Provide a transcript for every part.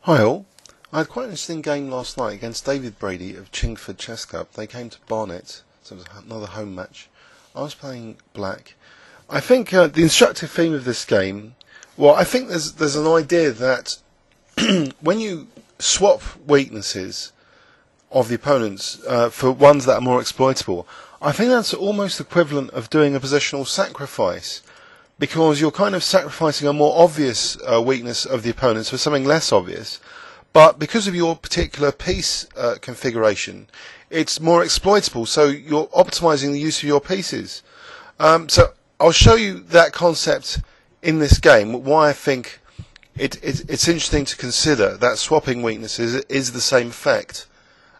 Hi all. I had quite an interesting game last night against David Brady of Chingford Chess Club. They came to Barnet, so it was another home match. I was playing black. I think the instructive theme of this game, well, I think there's an idea that when you swap weaknesses of the opponents for ones that are more exploitable, I think that's almost equivalent of doing a positional sacrifice, because you're kind of sacrificing a more obvious weakness of the opponents for something less obvious, but because of your particular piece configuration, it's more exploitable, so you're optimizing the use of your pieces. So I'll show you that concept in this game, why I think it's interesting to consider that swapping weaknesses is the same effect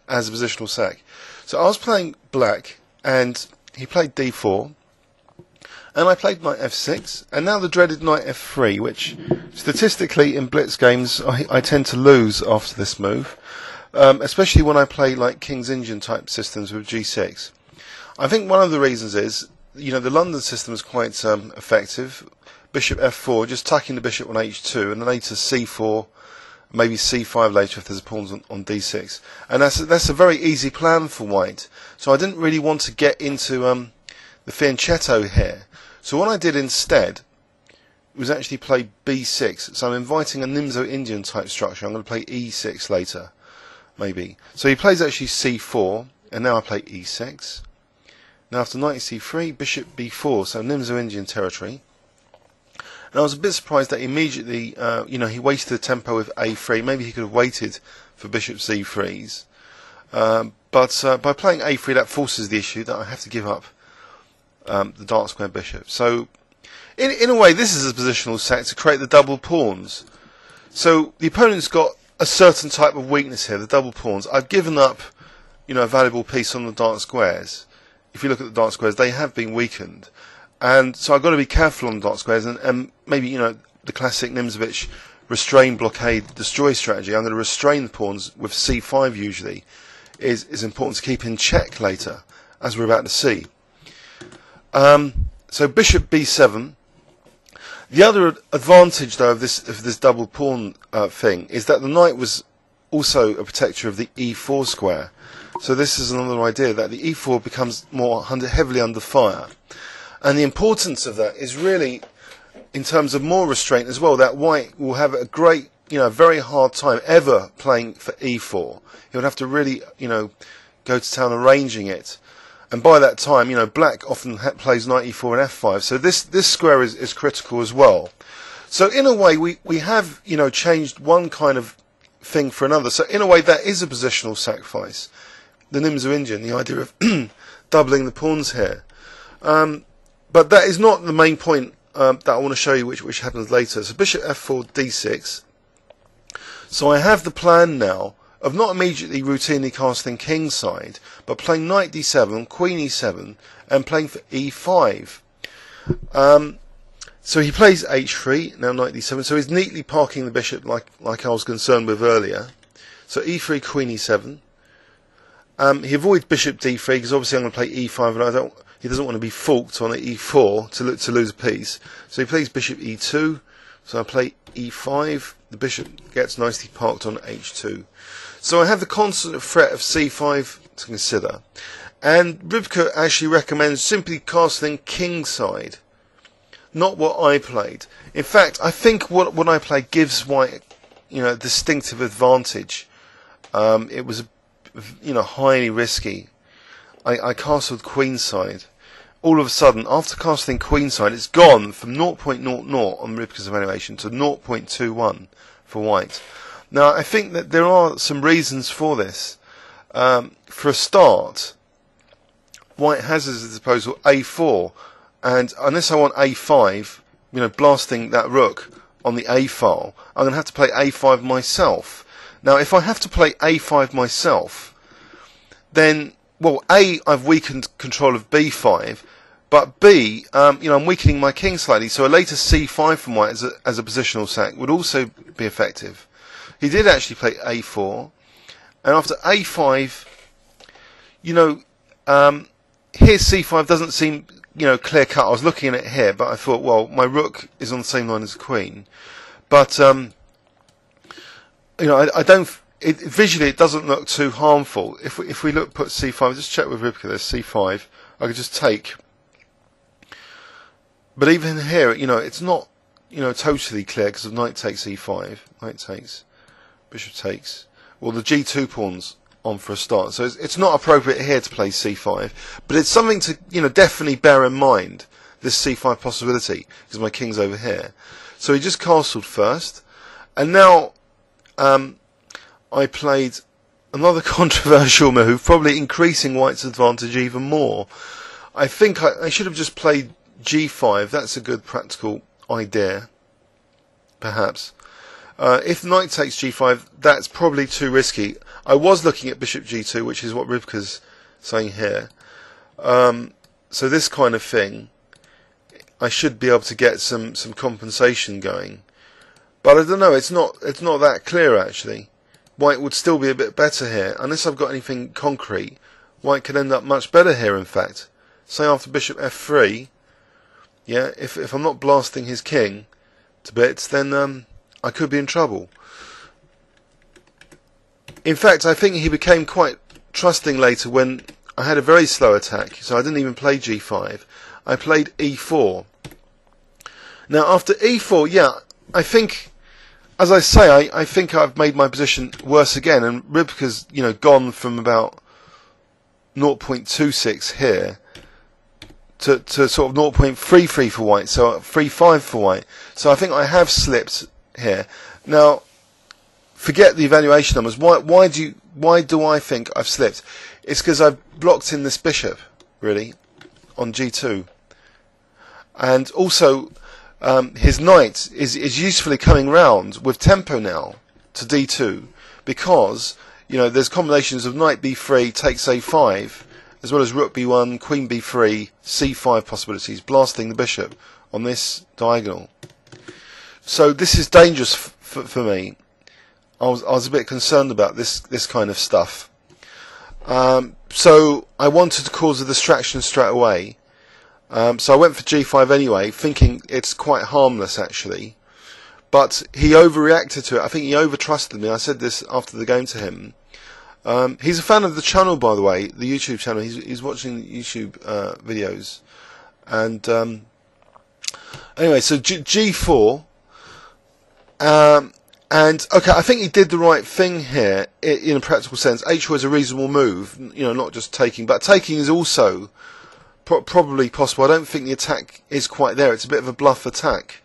as a positional sac. So I was playing black, and he played d4, and I played knight f6, and now the dreaded knight f3, which statistically in blitz games I tend to lose after this move, especially when I play like King's Indian type systems with g6. I think one of the reasons is, the London system is quite effective. Bishop f4, just tucking the bishop on h2, and then later c4, maybe c5 later if there's a pawn on d6. And that's a very easy plan for white. So I didn't really want to get into the fianchetto here. So what I did instead was actually play b6. So I'm inviting a Nimzo-Indian type structure. I'm going to play e6 later, maybe. So he plays actually c4, and now I play e6. Now after knight c3, bishop b4, so Nimzo-Indian territory. And I was a bit surprised that immediately, he wasted the tempo with a3. Maybe he could have waited for bishop c3s. But by playing a3, that forces the issue that I have to give up the dark square bishop. So, in a way, this is a positional sac to create the double pawns. So the opponent's got a certain type of weakness here, the double pawns. I've given up, a valuable piece on the dark squares. If you look at the dark squares, they have been weakened. And so I've got to be careful on the dark squares, and maybe, the classic Nimzovich restrain, blockade, destroy strategy. I'm going to restrain the pawns with c5 usually, is important to keep in check later, as we're about to see. So bishop b7. The other advantage, though, of this double pawn thing is that the knight was also a protector of the e4 square. So this is another idea that the e4 becomes more heavily under fire. And the importance of that is really, in terms of more restraint as well, that white will have a great, very hard time ever playing for e4. He would have to really, go to town arranging it. And by that time, black often plays knight e4 and f5. So this square is critical as well. So in a way, we have, changed one kind of thing for another. So in a way, that is a positional sacrifice. The Nimzo-Indian, the idea of doubling the pawns here. But that is not the main point that I want to show you, which happens later. So bishop f4, d6. So I have the plan now of not immediately routinely casting kingside, but playing knight d7, queen e7, and playing for e5. So he plays h3, now knight d7. So he's neatly parking the bishop like I was concerned with earlier. So e3, queen e7. He avoids bishop d3 because obviously I'm going to play e5, and he doesn't want to be forked on e4 to lose a piece. So he plays bishop e2. So I play e5. The bishop gets nicely parked on h2. So I have the constant threat of c5 to consider. And Rybka actually recommends simply casting kingside, not what I played. In fact, I think what I played gives white, a distinctive advantage. It was, highly risky. I castled queenside. All of a sudden, after casting queenside, it's gone from 0.00 on Rybka's evaluation to 0.21 for white. Now, I think that there are some reasons for this. For a start, white has at his disposal a4, and unless I want a5, blasting that rook on the a file, I'm going to have to play a5 myself. Now, if I have to play a5 myself, then, well, A, I've weakened control of b5, but B, I'm weakening my king slightly, so a later c5 from white as a positional sac would also be effective. He did actually play a4, and after a5, here c5 doesn't seem, clear cut. I was looking at it here, but I thought, well, my rook is on the same line as the queen. But I don't. Visually, it doesn't look too harmful. If we look, put c5. Just check with Ribka. There's c5. I could just take. But even here, it's not, totally clear because of knight takes e5, knight takes, bishop takes. Well, the g2 pawn's on for a start, so it's not appropriate here to play c5. But it's something to, definitely bear in mind. This c5 possibility because my king's over here. So he just castled first, and now I played another controversial move, probably increasing white's advantage even more. I think I should have just played g5. That's a good practical idea, perhaps. If knight takes g5, that's probably too risky. I was looking at bishop g2, which is what Ribka's saying here. So this kind of thing, I should be able to get some compensation going. But I don't know, it's not that clear actually. White would still be a bit better here. Unless I've got anything concrete, white could end up much better here in fact. Say after bishop f3, yeah, if I'm not blasting his king to bits, then I could be in trouble. In fact, I think he became quite trusting later when I had a very slow attack, so I didn't even play g5. I played e4. Now after e4, yeah, I think, as I say, I think I've made my position worse again, and Ribka's, gone from about 0.26 here to sort of 0.33 for white, so 3.5 for white. So I think I have slipped here. Now, forget the evaluation numbers. Why do I think I've slipped? It's because I've blocked in this bishop, really, on g2, and also his knight is usefully coming round with tempo now to d2, because there's combinations of knight b3 takes a5, as well as rook b1, queen b3, c5 possibilities, blasting the bishop on this diagonal. So this is dangerous for me. I was a bit concerned about this kind of stuff. So I wanted to cause a distraction straight away. So I went for g5 anyway, thinking it's quite harmless actually. But he overreacted to it. I think he overtrusted me. I said this after the game to him. He's a fan of the channel, by the way, the YouTube channel. He's watching YouTube videos. And anyway, so g4. And okay, I think he did the right thing here in a practical sense. h4 is a reasonable move, not just taking, but taking is also probably possible. I don't think the attack is quite there. It's a bit of a bluff attack.